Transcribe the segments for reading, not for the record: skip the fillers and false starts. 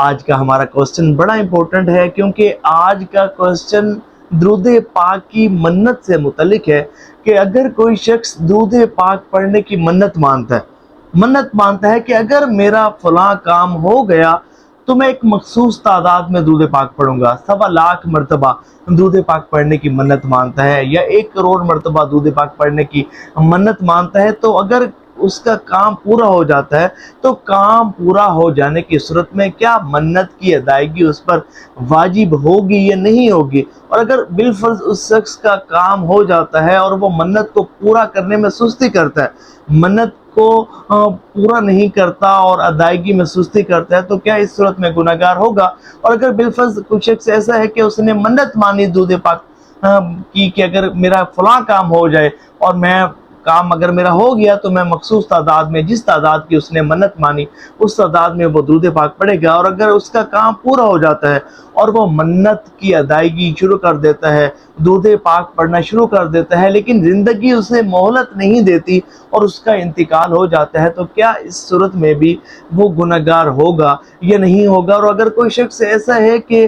آج کا ہمارا کوسچن بڑا امپورٹنٹ ہے، کیونکہ آج کا کوسچن درود پاک کی منت سے متعلق ہے کہ اگر کوئی شخص درود پاک پڑھنے کی منت مانتا ہے کہ اگر میرا فلاں کام ہو گیا تو میں ایک مخصوص تعداد میں درود پاک پڑھوں گا، 1.25 مرتبہ درود پاک پڑھنے کی منت مانتا ہے، یا 1 کروڑ مرتبہ درود پاک پڑھنے کی منت مانتا ہے، تو اگر اس کا کام پورا ہو جاتا ہے تو کام پورا ہو جانے کی صورت میں کیا منت کی ادائیگی اس پر واجب ہوگی یا نہیں ہوگی؟ اور اگر بالفرض اس شخص کا کام ہو جاتا ہے اور وہ منت کو پورا کرنے میں سستی کرتا ہے، منت کو پورا نہیں کرتا اور ادائیگی میں سستی کرتا ہے، تو کیا اس صورت میں گناہگار ہوگا؟ اور اگر بالفرض کچھ شخص ایسا ہے کہ اس نے منت مانی درود پاک کی کہ اگر میرا فلاں کام ہو جائے، اور کام اگر میرا ہو گیا تو میں مخصوص تعداد میں، جس تعداد کی اس نے منت مانی اس تعداد میں وہ درود پاک پڑھے گا، اور اگر اس کا کام پورا ہو جاتا ہے اور وہ منت کی ادائیگی شروع کر دیتا ہے، درود پاک پڑھنا شروع کر دیتا ہے، لیکن زندگی اسے مہلت نہیں دیتی اور اس کا انتقال ہو جاتا ہے، تو کیا اس صورت میں بھی وہ گناہگار ہوگا یا نہیں ہوگا؟ اور اگر کوئی شخص ایسا ہے کہ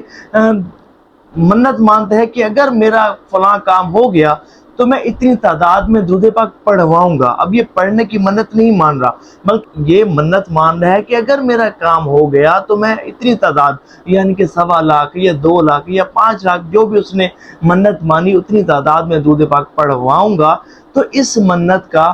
منت مانتا ہے کہ اگر میرا فلاں کام ہو گیا تو میں اتنی تعداد میں درود پاک پڑھواؤں گا، اب یہ پڑھنے کی منت نہیں مان رہا بلکہ یہ منت مان رہا ہے کہ اگر میرا کام ہو گیا تو میں اتنی تعداد، یعنی کہ 1.25 لاکھ یا 2 لاکھ یا 5 لاکھ جو بھی اس نے منت مانی اتنی تعداد میں درود پاک پڑھواؤں گا، تو اس منت کا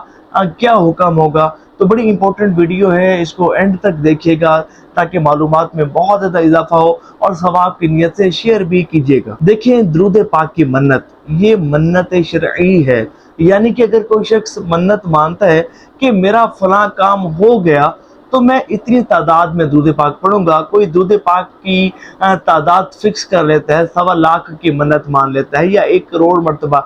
کیا حکم ہوگا؟ تو بڑی امپورٹنٹ ویڈیو ہے، اس کو اینڈ تک دیکھیے گا تاکہ معلومات میں بہت زیادہ اضافہ ہو، اور ثواب کی نیت سے شیئر بھی کیجیے گا۔ دیکھیں، درود پاک کی منت یہ منت شرعی ہے، یعنی کہ اگر کوئی شخص منت مانتا ہے کہ میرا فلاں کام ہو گیا تو میں اتنی تعداد میں درود پاک پڑھوں گا، کوئی درود پاک کی تعداد فکس کر لیتا ہے، 1.25 لاکھ کی منت مان لیتا ہے، یا 1 کروڑ مرتبہ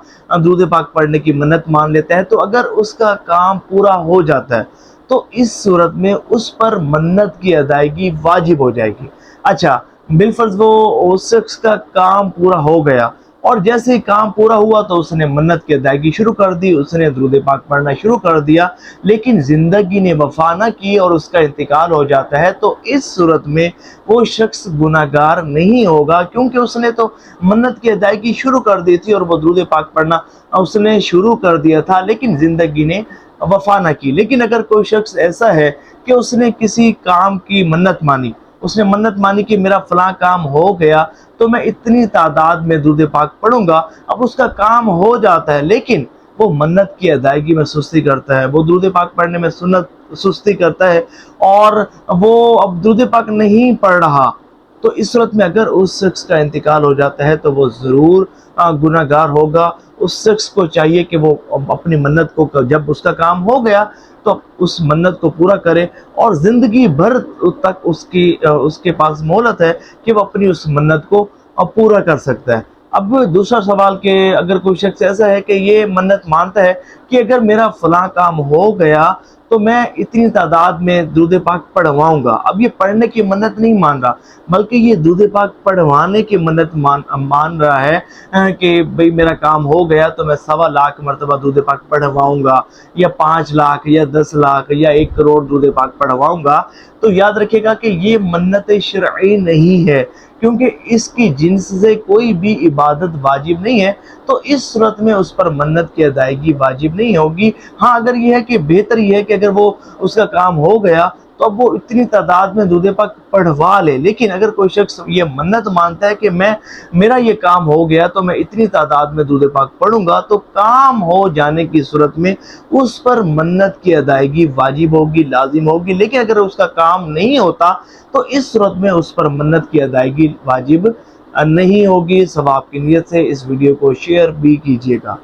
درود پاک پڑھنے کی منت مان لیتا ہے، تو اگر اس کا کام پورا ہو جاتا ہے تو اس صورت میں اس پر منت کی ادائیگی واجب ہو جائے گی۔ اچھا، بالفرض وہ اس شخص کا کام پورا ہو گیا، اور جیسے ہی کام پورا ہوا تو اس نے منت کی ادائیگی شروع کر دی، اس نے درود پاک پڑھنا شروع کر دیا، لیکن زندگی نے وفا نہ کی اور اس کا انتقال ہو جاتا ہے، تو اس صورت میں وہ شخص گناہگار نہیں ہوگا، کیونکہ اس نے تو منت کی ادائیگی شروع کر دی تھی اور وہ درود پاک پڑھنا اس نے شروع کر دیا تھا، لیکن زندگی نے وفا نہ کی۔ لیکن اگر کوئی شخص ایسا ہے کہ اس نے کسی کام کی منت مانی کہ میرا فلاں کام ہو گیا تو میں اتنی تعداد میں درود پاک پڑھوں گا، اب اس کا کام ہو جاتا ہے لیکن وہ منت کی ادائیگی میں سستی کرتا ہے، وہ درود پاک پڑھنے میں سستی کرتا ہے، اور وہ اب درود پاک نہیں پڑھ رہا، تو اس صورت میں اگر اس شخص کا انتقال ہو جاتا ہے تو وہ ضرور گناہگار ہوگا۔ اس شخص کو چاہیے کہ وہ اپنی منت کو، جب اس کا کام ہو گیا تو اس منت کو پورا کرے، اور زندگی بھر تک اس کے پاس مہلت ہے کہ وہ اپنی اس منت کو پورا کر سکتا ہے۔ اب دوسرا سوال کہ اگر کوئی شخص ایسا ہے کہ یہ منت مانتا ہے کہ اگر میرا فلاں کام ہو گیا تو میں اتنی تعداد میں درود پاک پڑھواؤں گا، اب یہ پڑھنے کی منت نہیں مان رہا بلکہ یہ درود پاک پڑھوانے کی منت مان رہا ہے کہ بھئی میرا کام ہو گیا تو میں 1.25 لاکھ مرتبہ درود پاک پڑھواؤں گا، یا 5 لاکھ یا 10 لاکھ یا 1 کروڑ درود پاک پڑھواؤں گا، تو یاد رکھے گا کہ یہ منت شرعی نہیں ہے، کیونکہ اس کی جنس سے کوئی بھی عبادت واجب نہیں ہے، تو اس صورت میں اس پر منت کی ادائیگی واجب نہیں ہوگی۔ ہاں، اگر یہ ہے کہ بہتر یہ ہے کہ اگر وہ اس کا کام ہو گیا تو اب وہ اتنی تعداد میں درود پاک پڑھوا لے، لیکن اگر کوئی شخص یہ منت مانتا ہے کہ میرا یہ کام ہو گیا تو میں اتنی تعداد میں درود پاک پڑھوں گا، تو کام ہو جانے کی صورت میں اس پر منت کی ادائیگی واجب ہوگی، لازم ہوگی، لیکن اگر اس کا کام نہیں ہوتا تو اس صورت میں اس پر منت کی ادائیگی واجب نہیں ہوگی۔ ثواب کی نیت سے اس ویڈیو کو شیئر بھی کیجیے گا۔